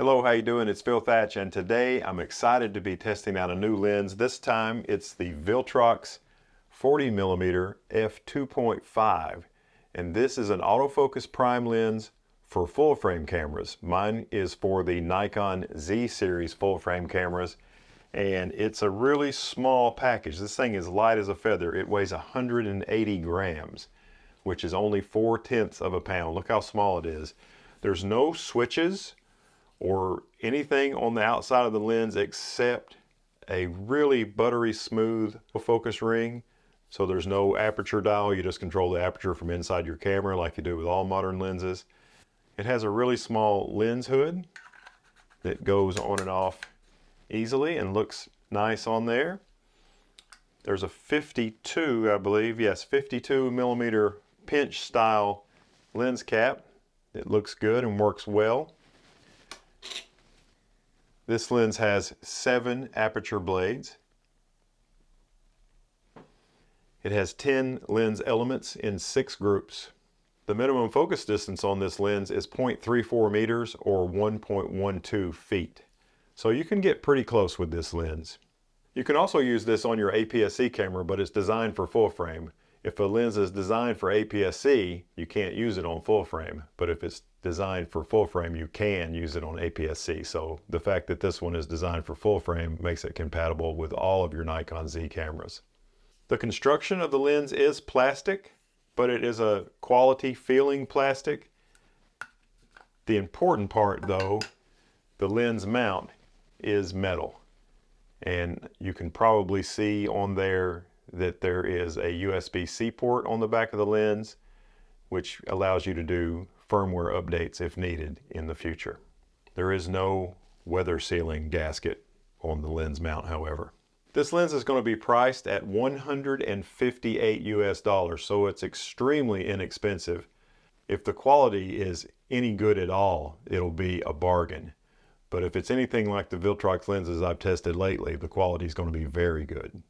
Hello, how you doing? It's Phil Thatch, and today I'm excited to be testing out a new lens. This time it's the Viltrox 40mm f2.5, and this is an autofocus prime lens for full frame cameras. Mine is for the Nikon Z series full frame cameras, and it's a really small package. This thing is light as a feather. It weighs 180 grams, which is only 4/10 of a pound. Look how small it is. There's no switches or anything on the outside of the lens except a really buttery smooth focus ring. So there's no aperture dial. You just control the aperture from inside your camera like you do with all modern lenses. It has a really small lens hood that goes on and off easily and looks nice on there. There's a 52, I believe, yes, 52mm pinch style lens cap. It looks good and works well. This lens has 7 aperture blades. It has 10 lens elements in 6 groups. The minimum focus distance on this lens is 0.34 meters or 1.12 feet. So you can get pretty close with this lens. You can also use this on your APS-C camera, but it's designed for full frame. If a lens is designed for APS-C, you can't use it on full frame. But if it's designed for full frame, you can use it on APS-C. So the fact that this one is designed for full frame makes it compatible with all of your Nikon Z cameras. The construction of the lens is plastic, but it is a quality feeling plastic. The important part though, the lens mount is metal. And you can probably see on there that there is a USB-C port on the back of the lens, which allows you to do firmware updates if needed in the future. There is no weather sealing gasket on the lens mount, however. This lens is going to be priced at $158 US, so it's extremely inexpensive. If the quality is any good at all, it'll be a bargain. But if it's anything like the Viltrox lenses I've tested lately, the quality is going to be very good.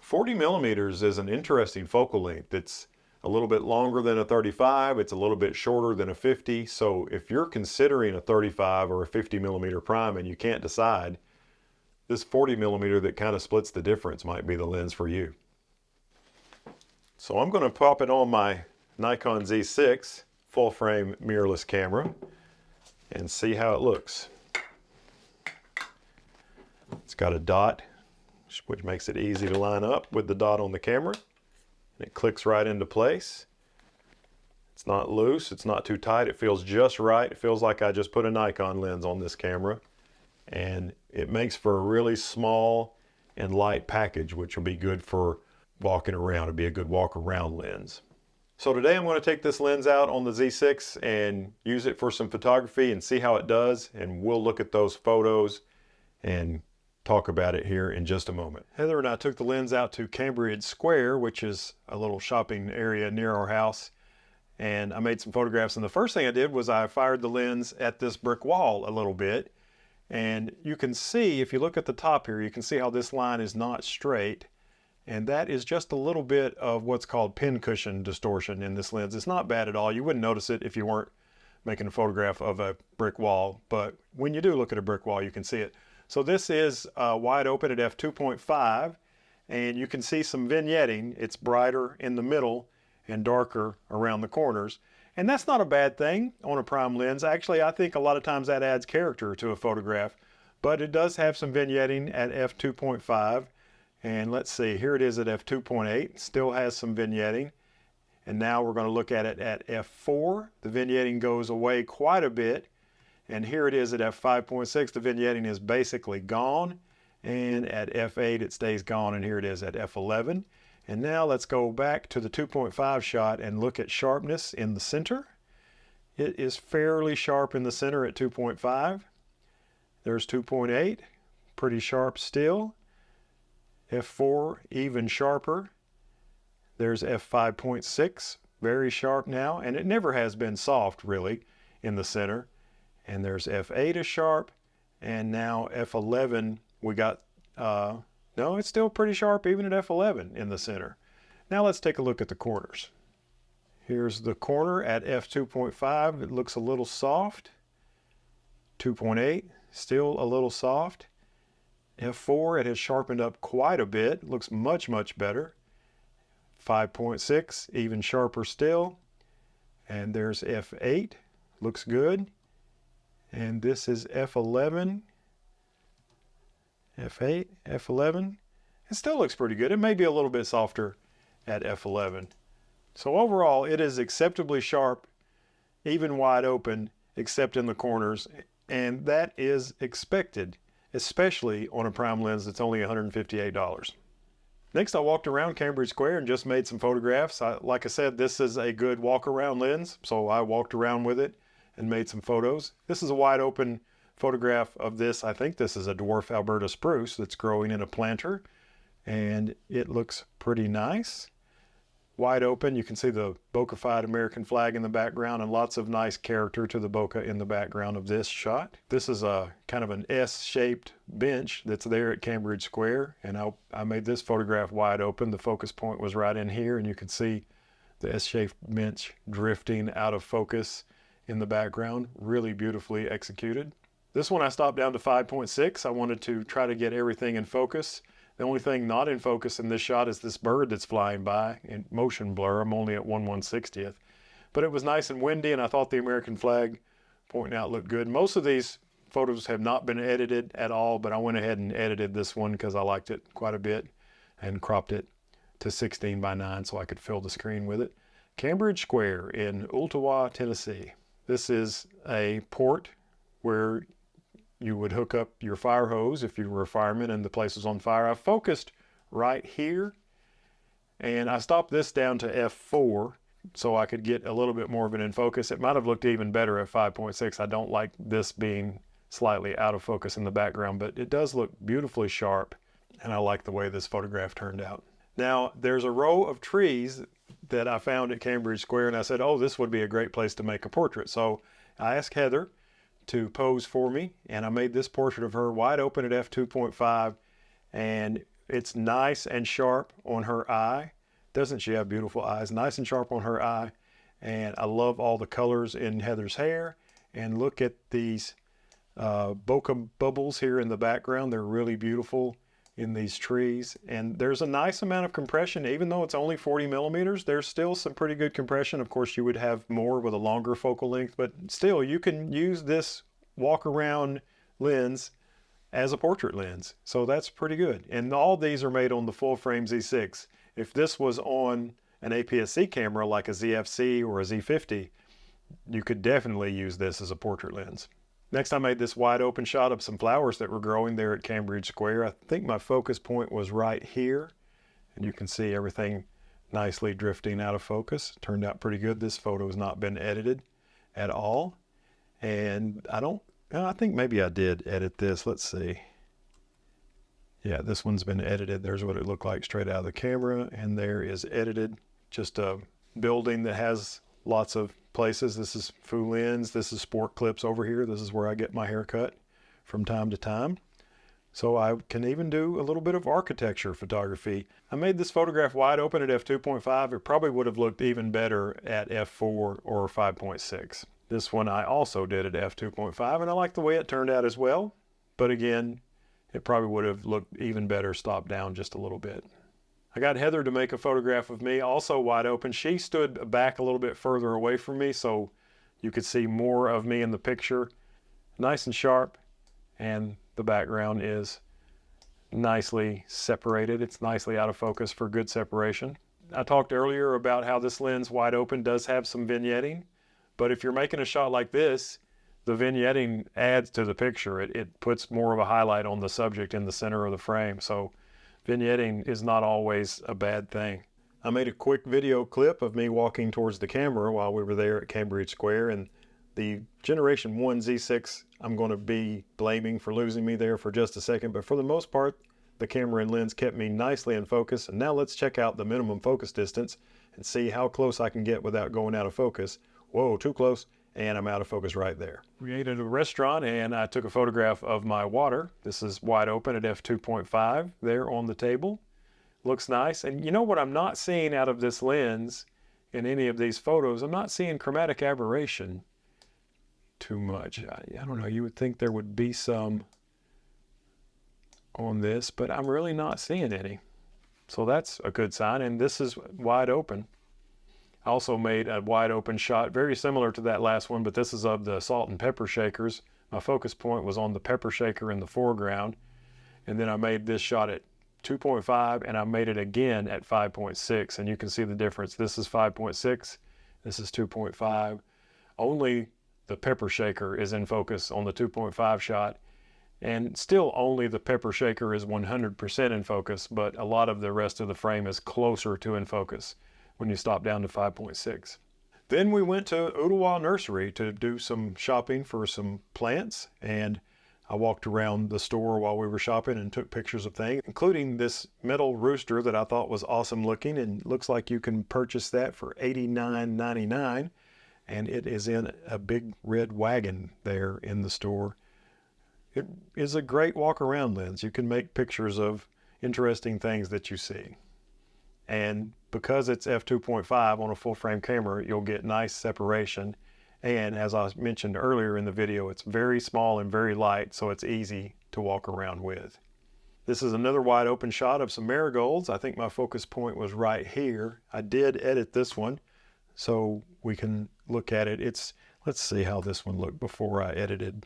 40mm is an interesting focal length. It's a little bit longer than a 35. It's a little bit shorter than a 50. So if you're considering a 35 or a 50mm prime and you can't decide, this 40mm that kind of splits the difference might be the lens for you. So I'm going to pop it on my Nikon Z6 full frame mirrorless camera and see how it looks. It's got a dot, which makes it easy to line up with the dot on the camera. It clicks right into place. It's not loose, it's not too tight, it feels just right. It feels like I just put a Nikon lens on this camera. And it makes for a really small and light package, which will be good for walking around. It'll be a good walk around lens. So today I'm going to take this lens out on the Z6 and use it for some photography and see how it does. And we'll look at those photos and talk about it here in just a moment. Heather and I took the lens out to Cambridge Square, which is a little shopping area near our house, and I made some photographs. And the first thing I did was I fired the lens at this brick wall a little bit, and you can see, if you look at the top here, you can see how this line is not straight, and that is just a little bit of what's called pincushion distortion in this lens. It's not bad at all. You wouldn't notice it if you weren't making a photograph of a brick wall, but when you do look at a brick wall, you can see it. So this is wide open at f2.5, and you can see some vignetting. It's brighter in the middle and darker around the corners. And that's not a bad thing on a prime lens. Actually, I think a lot of times that adds character to a photograph, but it does have some vignetting at f2.5. And let's see, here it is at f2.8, still has some vignetting. And now we're going to look at it at f4. The vignetting goes away quite a bit. And here it is at f5.6, the vignetting is basically gone. And at f8 it stays gone, and here it is at f11. And now let's go back to the 2.5 shot and look at sharpness in the center. It is fairly sharp in the center at 2.5. There's 2.8, pretty sharp still. f4, even sharper. There's f5.6, very sharp now, and it never has been soft really in the center. And there's f8 is sharp, and now f11 we got, no, it's still pretty sharp even at f11 in the center. Now let's take a look at the corners. Here's the corner at f2.5. It looks a little soft. f2.8, still a little soft. f4, it has sharpened up quite a bit, looks much, much better. 5.6, even sharper still. And there's f8, looks good. And this is f11, f8, f11. It still looks pretty good. It may be a little bit softer at f11. So overall, it is acceptably sharp, even wide open, except in the corners. And that is expected, especially on a prime lens that's only $158. Next, I walked around Cambridge Square and just made some photographs. Like I said, this is a good walk-around lens, so I walked around with it and made some photos. This is a wide open photograph of this. I think this is a dwarf Alberta spruce that's growing in a planter, and it looks pretty nice. Wide open, you can see the bokeh-fied American flag in the background and lots of nice character to the bokeh in the background of this shot. This is a kind of an S-shaped bench that's there at Cambridge Square, and I made this photograph wide open. The focus point was right in here, and you can see the S-shaped bench drifting out of focus in the background. Really beautifully executed. This one I stopped down to 5.6. I wanted to try to get everything in focus. The only thing not in focus in this shot is this bird that's flying by in motion blur. I'm only at 1/160th. But it was nice and windy, and I thought the American flag pointing out looked good. Most of these photos have not been edited at all, but I went ahead and edited this one because I liked it quite a bit and cropped it to 16:9 so I could fill the screen with it. Cambridge Square in Ooltewah, Tennessee. This is a port where you would hook up your fire hose if you were a fireman and the place was on fire. I focused right here, and I stopped this down to f4 so I could get a little bit more of it in focus. It might have looked even better at 5.6. I don't like this being slightly out of focus in the background, but it does look beautifully sharp, and I like the way this photograph turned out. Now, there's a row of trees that I found at Cambridge Square, and I said, oh, this would be a great place to make a portrait. So I asked Heather to pose for me, and I made this portrait of her wide open at f2.5, and it's nice and sharp on her eye. Doesn't she have beautiful eyes? Nice and sharp on her eye, and I love all the colors in Heather's hair. And look at these bokeh bubbles here in the background. They're really beautiful in these trees, and there's a nice amount of compression. Even though it's only 40 millimeters, there's still some pretty good compression. Of course, you would have more with a longer focal length, but still you can use this walk around lens as a portrait lens, so that's pretty good. And all these are made on the full frame Z6. If this was on an APS-C camera like a ZFC or a Z50, you could definitely use this as a portrait lens. Next, I made this wide open shot of some flowers that were growing there at Cambridge Square. I think my focus point was right here, and you can see everything nicely drifting out of focus. Turned out pretty good. This photo has not been edited at all, and I think maybe I did edit this. Let's see. Yeah, this one's been edited. There's what it looked like straight out of the camera, and there is edited. Just a building that has lots of places. This is Fulin's. This is Sport Clips over here. This is where I get my hair cut from time to time. So I can even do a little bit of architecture photography. I made this photograph wide open at f2.5. It probably would have looked even better at f4 or 5.6. This one I also did at f2.5, and I like the way it turned out as well. But again, it probably would have looked even better stopped down just a little bit. I got Heather to make a photograph of me, also wide open. She stood back a little bit further away from me so you could see more of me in the picture. Nice and sharp, and the background is nicely separated. It's nicely out of focus for good separation. I talked earlier about how this lens wide open does have some vignetting, but if you're making a shot like this, the vignetting adds to the picture. It puts more of a highlight on the subject in the center of the frame. So vignetting is not always a bad thing. I made a quick video clip of me walking towards the camera while we were there at Cambridge Square, and the Generation 1 Z6 I'm going to be blaming for losing me there for just a second, but for the most part the camera and lens kept me nicely in focus. And now let's check out the minimum focus distance and see how close I can get without going out of focus. Whoa, too close, and I'm out of focus right there. We ate at a restaurant, and I took a photograph of my water. This is wide open at f2.5 there on the table. Looks nice. And you know what I'm not seeing out of this lens in any of these photos? I'm not seeing chromatic aberration. too much. I don't know, you would think there would be some on this, but I'm really not seeing any. So that's a good sign, and this is wide open. I also made a wide open shot, very similar to that last one, but this is of the salt and pepper shakers. My focus point was on the pepper shaker in the foreground, and then I made this shot at 2.5, and I made it again at 5.6, and you can see the difference. This is 5.6, this is 2.5. Only the pepper shaker is in focus on the 2.5 shot, and still only the pepper shaker is 100% in focus, but a lot of the rest of the frame is closer to in focus when you stop down to 5.6. Then we went to Ottawa Nursery to do some shopping for some plants, and I walked around the store while we were shopping and took pictures of things, including this metal rooster that I thought was awesome looking, and looks like you can purchase that for $89.99, and it is in a big red wagon there in the store. It is a great walk around lens. You can make pictures of interesting things that you see. And because it's f2.5 on a full frame camera, you'll get nice separation. And as I mentioned earlier in the video, it's very small and very light, so it's easy to walk around with. This is another wide open shot of some marigolds. I think my focus point was right here. I did edit this one, so we can look at it. Let's see how this one looked before I edited.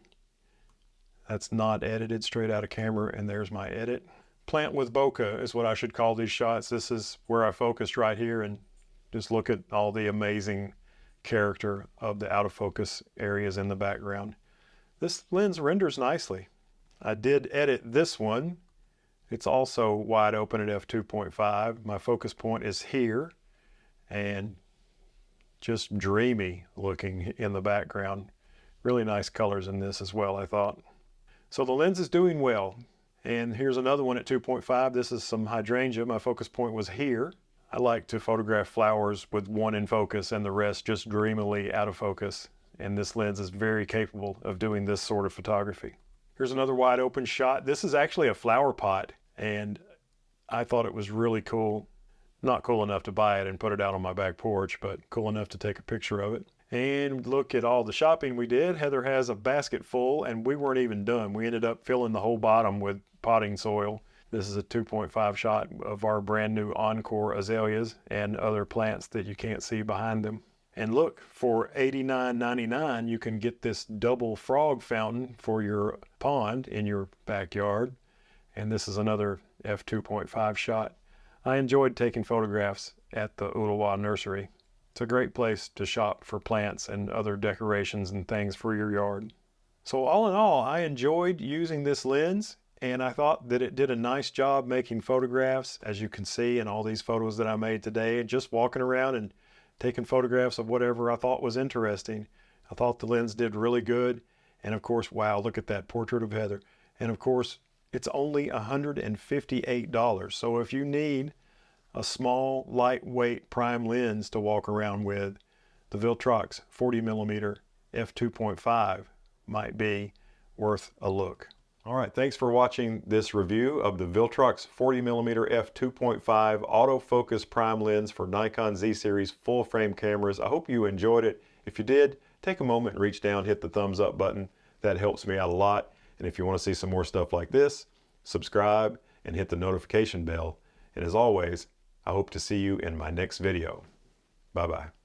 That's not edited, straight out of camera, and there's my edit. Plant with bokeh is what I should call these shots. This is where I focused right here, and just look at all the amazing character of the out of focus areas in the background. This lens renders nicely. I did edit this one. It's also wide open at f2.5. My focus point is here, and just dreamy looking in the background. Really nice colors in this as well, I thought. So the lens is doing well. And here's another one at 2.5. This is some hydrangea. My focus point was here. I like to photograph flowers with one in focus and the rest just dreamily out of focus. And this lens is very capable of doing this sort of photography. Here's another wide open shot. This is actually a flower pot, and I thought it was really cool. Not cool enough to buy it and put it out on my back porch, but cool enough to take a picture of it. And look at all the shopping we did. Heather has a basket full, and we weren't even done. We ended up filling the whole bottom with potting soil. This is a 2.5 shot of our brand new Encore azaleas and other plants that you can't see behind them. And look, for $89.99, you can get this double frog fountain for your pond in your backyard. And this is another f2.5 shot. I enjoyed taking photographs at the Ottawa Nursery. It's a great place to shop for plants and other decorations and things for your yard. So all in all, I enjoyed using this lens, and I thought that it did a nice job making photographs, as you can see in all these photos that I made today, and just walking around and taking photographs of whatever I thought was interesting. I thought the lens did really good. And of course, wow, look at that portrait of Heather. And of course, it's only $158. So if you need a small, lightweight prime lens to walk around with, the Viltrox 40mm f2.5 might be worth a look. All right, thanks for watching this review of the Viltrox 40mm f2.5 autofocus prime lens for Nikon Z series full frame cameras. I hope you enjoyed it. If you did, take a moment and reach down, hit the thumbs up button. That helps me out a lot. And if you want to see some more stuff like this, subscribe and hit the notification bell. And as always, I hope to see you in my next video. Bye-bye.